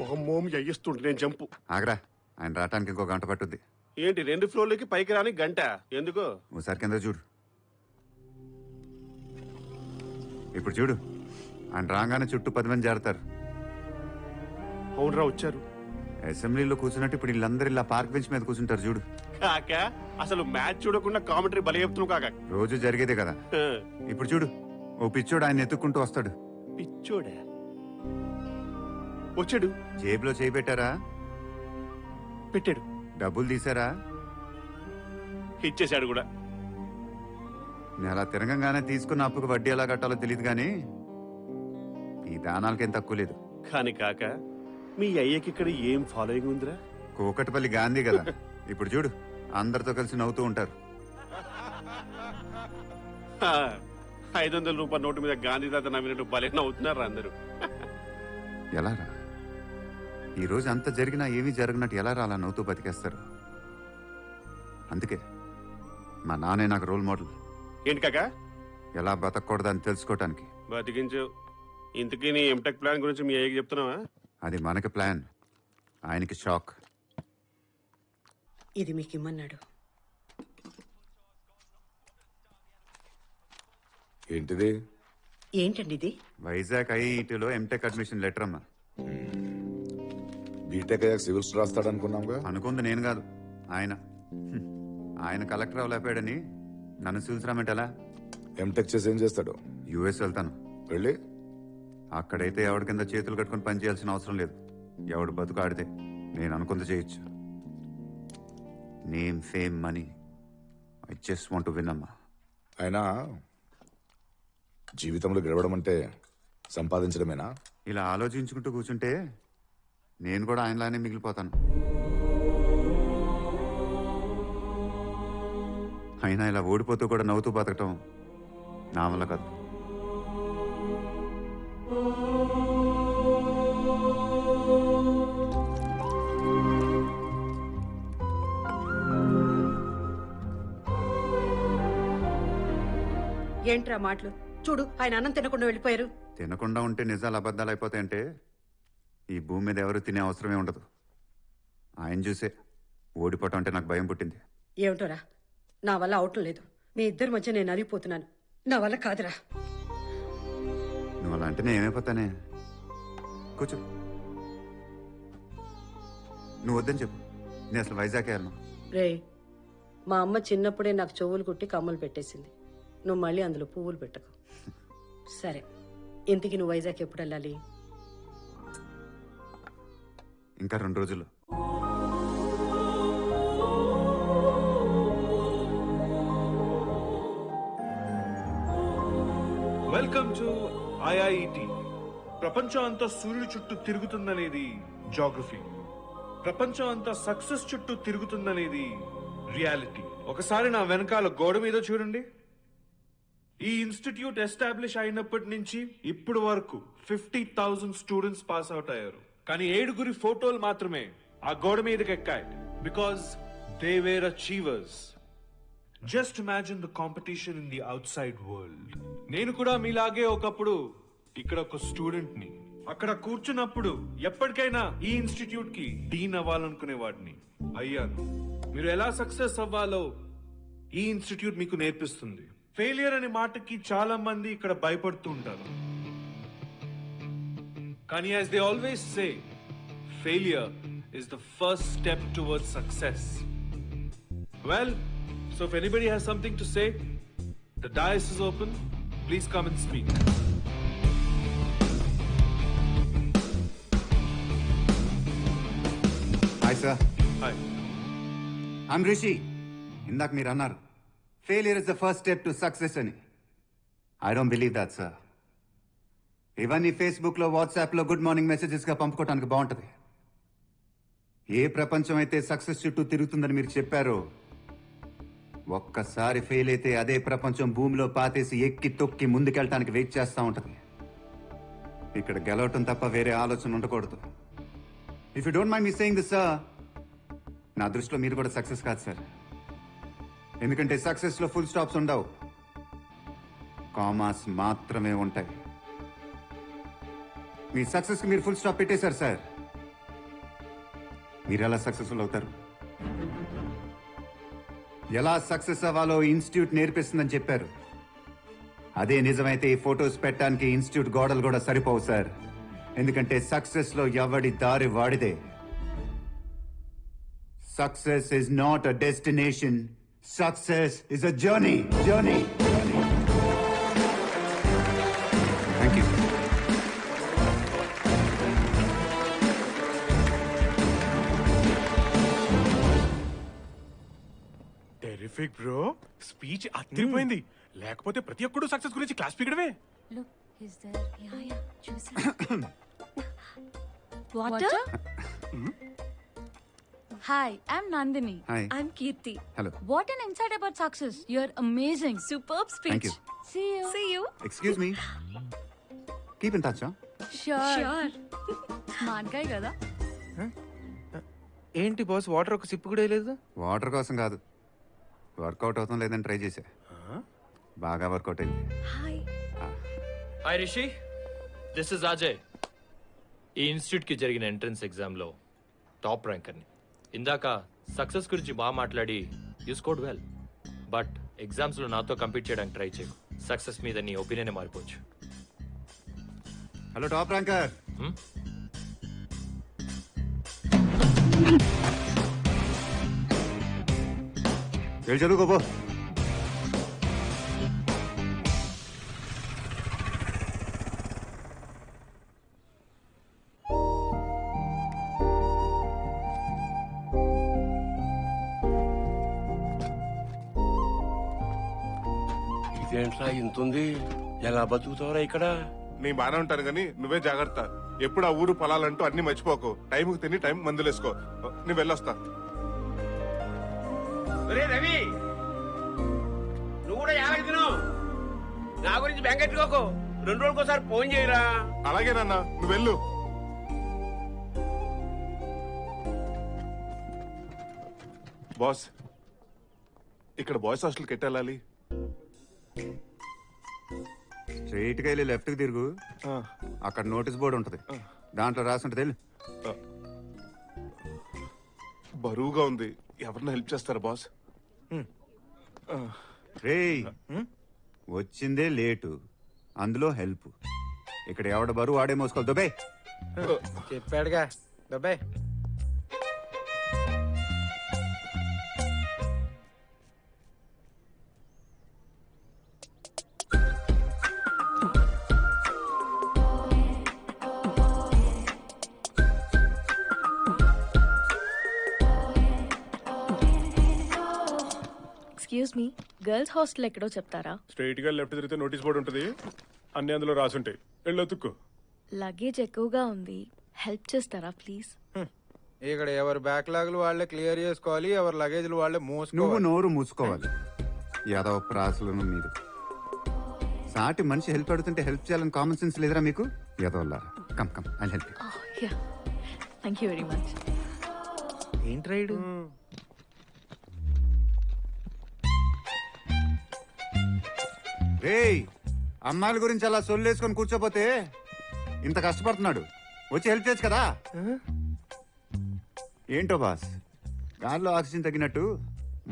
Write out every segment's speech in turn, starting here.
మొహమ్మోం అయ్యిస్తుంటే నేను జంపు. ఆగరా, ఆయన రావటానికి ఇంకో గంట పట్టుద్ది. ఏంటి 2 ఫ్లోర్లకి పైకి రాని గంట ఎందుకు? ఓసారి కింద చూడు. ఇప్పుడు చూడు, ఆయన రాగానే చుట్టూ 10 మంది చేరతారు. అవునరా వచ్చారు. అసెంబ్లీలో కూర్చున్నట్టు ఇప్పుడు వీళ్ళందరూ ఇలా పార్క్ బెంచ్ మీద కూర్చుంటారు చూడు. కాక అసలు మ్యాచ్ చూడకుండా కామెంటరీ బలి చెప్తున్నావు కాక. రోజు జరిగేదే కదా. ఇప్పుడు చూడు, ఓ పిచ్చోడు ఆయన ఎత్తుక్కుంటూ వస్తాడు. పిచ్చోడా వచ్చాడు. జేబులో చేయి పెట్టారా? పెట్టాడు. డబ్బులు తీసారా? ఇచ్చేశాడు కూడా. నెల తిరగంగానే తీసుకున్న అప్పుకు వడ్డీ ఎలా కట్టాలో తెలియదు కానీ ఈ దానాలకేం తక్కువ లేదు. కానీ కాక మీ అయ్యకి ఇక్కడ ఏం ఫాలోయింగ్ ఉందిరా? కూకట్పల్లి గాంధీ కదా. ఇప్పుడు చూడు, అందరితో కలిసి నవ్వుతూ ఉంటారు. 500 రూపాయల నోటు మీద గాంధీ తాత నవ్వినట్టు భలే నవ్వుతున్నారు అందరూ. ఎలా రా, ఈ రోజు అంత జరిగినా ఏమీ జరగనట్టు ఎలా రా అలా నవ్వుతూ బతికేస్తారు? అందుకే మా నాన్నే నాకు రోల్ మోడల్. ఏంటి కాక? ఎలా బతకూడదని తెలుసుకోవటానికి. బతికించు. ఇంతకీ నీ ఎంటెక్ ప్లాన్ గురించి మీ అయ్యకి చెప్తున్నావా? అది మనకి ప్లాన్, ఆయనకి షాక్. ఇది మీకు ఇమ్మన్నాడు. ఏంటిది? ఏంటండి ఇది? వైజాగ్ ఐఐటీలో ఎంటెక్ అడ్మిషన్ లెటర్ అమ్మా. బీటెక్ అయ్యాక సివిల్స్ రాస్తాడు అనుకున్నాంగా. అనుకుంది నేను కాదు, ఆయన. ఆయన కలెక్టర్ అవ్వలేపాడని నన్ను సివిల్స్ రామంటే ఎలా? ఎంటెక్ చేసి ఏం చేస్తాడు? యుఎస్ వెళ్తాను. వెళ్ళి అక్కడైతే ఎవరి కింద చేతులు కట్టుకుని పని చేయాల్సిన అవసరం లేదు. ఎవడు బతుకు ఆడితే నేను అనుకుంది చేయొచ్చు. Name, fame, money, I just want to win అమ్మా. అయినా జీవితంలో గెలవడం అంటే సంపాదించడమేనా? ఇలా ఆలోచించుకుంటూ కూర్చుంటే నేను కూడా ఆయనలానే మిగిలిపోతాను. అయినా ఇలా ఓడిపోతూ కూడా నవ్వుతూ బతకటం నా వల్ల కాదు. ఏంట్రా మాటలు? చూడు, ఆయన అన్నం తినకుండా వెళ్ళిపోయారు. తినకుండా ఉంటే నిజాలు అబద్ధాలు అయిపోతాయంటే ఈ భూమి మీద ఎవరు తినే అవసరమే ఉండదు. ఆయన చూసే ఓడిపోవటం అంటే నాకు భయం పుట్టింది. ఏమిటోరా, నా వల్ల అవటం లేదు. మీ ఇద్దరి మధ్య నేను అరిగిపోతున్నాను. నా వల్ల కాదురా. నువ్వు అలా అంటే నేను ఏమైపోతానే. కూర్చో. నువ్వు వద్దని చెప్పు, నేను అసలు వైజాగ్ వెళ్ళను. రే, మా అమ్మ చిన్నప్పుడే నాకు చెవులు కుట్టి కమ్మలు పెట్టేసింది. నువ్వు మళ్ళీ అందులో పువ్వులు పెట్టకు. సరే, ఇంతకి నువ్వు వైజాగ్ ఎప్పుడు వెళ్ళాలి? ఇంకా 2 రోజుల్లో. Welcome to IIT. ప్రపంచం అంతా సూర్యుడి చుట్టూ తిరుగుతుందనేది జాగ్రఫీ. ప్రపంచం అంతా సక్సెస్ చుట్టూ తిరుగుతుందనేది రియాలిటీ. ఒకసారి నా వెనకాల గోడ మీద చూడండి. ఈ ఇన్స్టిట్యూట్ ఎస్టాబ్లిష్ అయినప్పటి నుంచి ఇప్పుడు వరకు 50,000 స్టూడెంట్స్ పాస్ అవుట్ అయ్యారు. కానీ 7 ఫోటోలు మాత్రమే ఆ గోడ మీదకి ఎక్కాయి. Because they were achievers. Just imagine the competition in the outside world. నేను కూడా మీలాగే ఒకప్పుడు ఇక్కడ ఒక స్టూడెంట్ ని. అక్కడ కూర్చున్నప్పుడు ఎప్పటికైనా ఈ ఇన్స్టిట్యూట్ కి డీన్ అవ్వాలనుకునేవాడిని. అయ్యాను. మీరు ఎలా సక్సెస్ అవ్వాలో ఈ ఇన్స్టిట్యూట్ మీకు నేర్పిస్తుంది. ఫెయిలియర్ అనే మాటకి చాలా మంది ఇక్కడ భయపడుతూ ఉంటారు. కానీ as they always say, failure is the first step towards success. Well, so if anybody has something to say, the dais is open. Please come and speak. Hi sir. Hi. I'm Rishi. ఇందాక మీరు అన్నారు failure is the first step to success అని. I don't believe that sir. ఇవన్నీ ఫేస్బుక్లో, వాట్సాప్లో good morning మెసేజెస్గా పంపుకోవడానికి బాగుంటుంది. ఏ ప్రపంచం అయితే సక్సెస్ చుట్టూ తిరుగుతుందని మీరు చెప్పారో, ఒక్కసారి ఫెయిల్ అయితే అదే ప్రపంచం భూమిలో పాతేసి ఎక్కి తొక్కి ముందుకెళ్ళటానికి వెయిట్ చేస్తూ ఉంటుంది. ఇక్కడ గెలవటం తప్ప వేరే ఆలోచన ఉండకూడదు. If you don't mind me saying this sir, నా దృష్టిలో మీరు కూడా సక్సెస్ కాదు సార్. ఎందుకంటే సక్సెస్లో ఫుల్ స్టాప్స్ ఉండవు, కామాస్ మాత్రమే ఉంటాయి. మీ సక్సెస్కి మీరు ఫుల్ స్టాప్ పెట్టేశారు సార్. మీరు ఎలా సక్సెస్ఫుల్ అవుతారు? ఎలా సక్సెస్ అవ్వాలో ఇన్స్టిట్యూట్ నేర్పిస్తుందని చెప్పారు. అదే నిజమైతే ఈ ఫొటోస్ పెట్టడానికి ఇన్స్టిట్యూట్ గోడలు కూడా సరిపోవు సార్. ఎందుకంటే సక్సెస్ లో ఎవడి దారి వాడిదే. Success is not a destination. Success is a journey. Thank you. Terrific bro, speech అదిరిపోయింది. లేకపోతే ప్రతి ఒక్కడు సక్సెస్ గురించి క్లాస్ పీకడమే. Look, is there? Yeah. Choose. Water? Hi, I'm Nandini. Hi. I'm Kirti. Hello. What an insight about success. You're amazing. Superb speech. Thank you. See you. Excuse me. Keep in touch. Sure. Smart guy కదా? ఏంటి boss, water ఒక SIP కూడా లేదు? Water కోసం కాదు, work out అవుతాం లేదని try చేశా. బాగా వర్కౌట్ అయింది. Hi. Hi Rishi, this is Ajay. ఈ ఇన్స్టిట్యూట్కి జరిగిన ఎంట్రన్స్ ఎగ్జామ్లో టాప్ ర్యాంకర్ని. ఇందాక సక్సెస్ గురించి బాగా మాట్లాడి యూ స్కోర్డ్ వెల్. బట్ ఎగ్జామ్స్లో నాతో కంపీట్ చేయడానికి ట్రై చేయకు. సక్సెస్ మీద నీ ఒపీనియన్ మారిపోవచ్చు. Hello top ranker. వెళ్ళి చదువుకోపో. ఇదేంట్రా ఇంతుంది? ఎలా బతుకుతావరా ఇక్కడ? నేను బాగానే ఉంటాను కానీ నువ్వే జాగ్రత్త. ఎప్పుడు ఆ ఊరు పొలాలంటూ అన్ని మర్చిపోకు. టైంకి తిని టైం మందులేసుకో. నేను వెళ్ళొస్తా. రవి, నువ్వు కూడా యాభై తిను. నా గురించి బెంగెట్టుకోకు. 2 రోజులకోసారి ఫోన్ చేయరా. అలాగే నాన్న, నువ్వు వెళ్ళు. బాస్, ఇక్కడ బాయ్స్ హాస్టల్కి ఎట్టెళ్ళాలి? స్ట్రైట్గా వెళ్ళి లెఫ్ట్కి తిరుగు. అక్కడ నోటీస్ బోర్డు ఉంటుంది, దాంట్లో రాసి ఉంటుంది. వెళ్ళు. బరువుగా ఉంది, ఎవరిని హెల్ప్ చేస్తారా బాస్? రేయ్, వచ్చిందే లేటు, అందులో హెల్ప్. ఇక్కడ ఎవడ బరువు ఆడే మోసుకోవాలి. దుబే చెప్పాడుగా దబ్బాయ్. ఎక్స్క్యూజ్ మీ, గర్ల్స్ హాస్టల్ ఎక్కడో చెప్తారా? స్ట్రైట్ గా లెఫ్ట్ తిరిగితే నోటీస్ బోర్డు ఉంటుంది, అన్ని అందులో రాసుంటాయి. వెళ్ళొత్తుక్కో. లగేజ్ ఎక్కువగా ఉంది, హెల్ప్ చేస్తారా ప్లీజ్? ఇక్కడ ఎవరి బ్యాక్లాగ్లు వాళ్ళే క్లియర్ చేసుకోవాలి, ఎవరి లగేజ్లు వాళ్ళే నువ్వు మోసుకోవాలి. నోరు మూసుకోవాలి. యాదవ ప్రాసులను మీరు. సాటి మనిషి హెల్ప్ అడుగుతుంటే హెల్ప్ చేయాలని కామన్ సెన్స్ లేదురా మీకు? యాదవల్లా. Come come, I help. Yeah, thank you very much. ఏంటి రైడ్? రేయ్, అమ్మాయిల గురించి అలా సొల్లేసుకొని కూర్చోపోతే ఇంత కష్టపడుతున్నాడు, వచ్చి హెల్ప్ చేయొచ్చు కదా. ఏంటో బాస్, గాల్లో ఆక్సిజన్ తగ్గినట్టు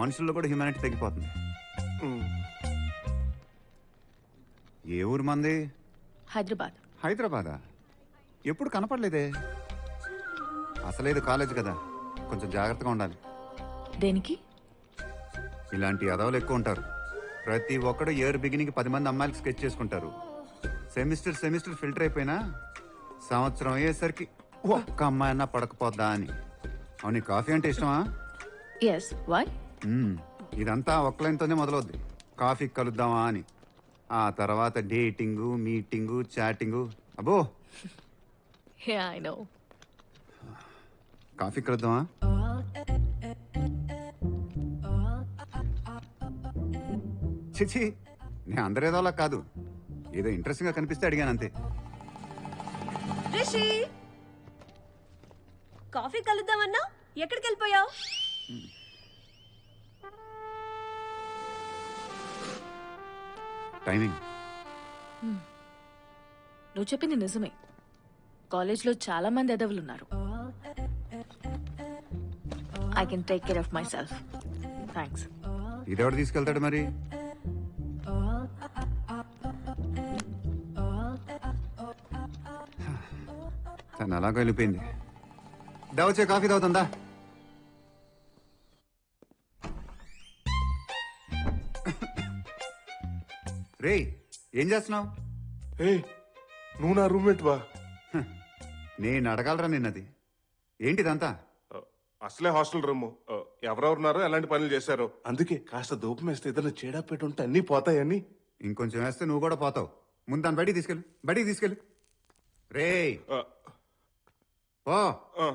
మనుషుల్లో కూడా హ్యూమానిటీ తగ్గిపోతుంది. ఏ ఊరు మంది? హైదరాబాద్. హైదరాబాదా? ఎప్పుడు కనపడలేదే. అసలేదు కాలేజ్ కదా, కొంచెం జాగ్రత్తగా ఉండాలి. దేనికి? ఇలాంటి అదవులు ఎక్కువ ఉంటారు. ప్రతి ఒక్కడు ఇయర్ బిగినింగ్ 10 మంది అమ్మాయిలకు స్కెచ్ చేసుకుంటారు. సెమిస్టర్ ఫిల్టర్ అయిపోయినా సంవత్సరం అయ్యేసరికి ఒక్క అమ్మాయి అన్నా పడకపోద్దా అని. అవును, కాఫీ అంటే ఇష్టమా? Yes, why? ఇదంతా ఒక్క లైన్తోనే మొదలవుద్ది. కాఫీ కలుద్దామా అని. ఆ తర్వాత డేటింగు, మీటింగు, చాటింగు. అబ్బో, యా ఐ నో. కాఫీ కలుద్దామా? చిచి, నేను అందరేదోలా కాదు, ఏదో ఇంట్రెస్టింగ్ గా కనిపిస్తే అడిగాను అంతే. రిషి, కాఫీ కలుద్దామన్నా ఎక్కడికి వెళ్ళిపోయావు? టైమింగ్. నువ్వు చెప్పింది నిజమే. కాలేజ్లో చాలా మంది ఎదవులు ఉన్నారు. I can take care of myself. Thanks. ఇదెవడు తీసుకెళ్తాడు మరి? తను అలాగ వెళ్ళిపోయింది. వచ్చే కాఫీ తాగుతుందా? రే ఏం చేస్తున్నావు? ఏ నువ్వు నా రూమ్మేట్ వా? నేను అడగలరా నిన్నది. ఏంటిదంతా? అసలే హాస్టల్ రూమ్, ఎవరెవరున్నారో ఎలాంటి పనులు చేశారో, అందుకే కాస్త దూపం వేస్తే ఇద్దరు చేడాపెట్టి ఉంటే అన్ని పోతాయని. ఇంకొంచెం వేస్తే నువ్వు కూడా పోతావు. ముందు దాన్ని బయటికి తీసుకెళ్ళు, బయటికి తీసుకెళ్ళు. రే ఆ, ఓ ఆ.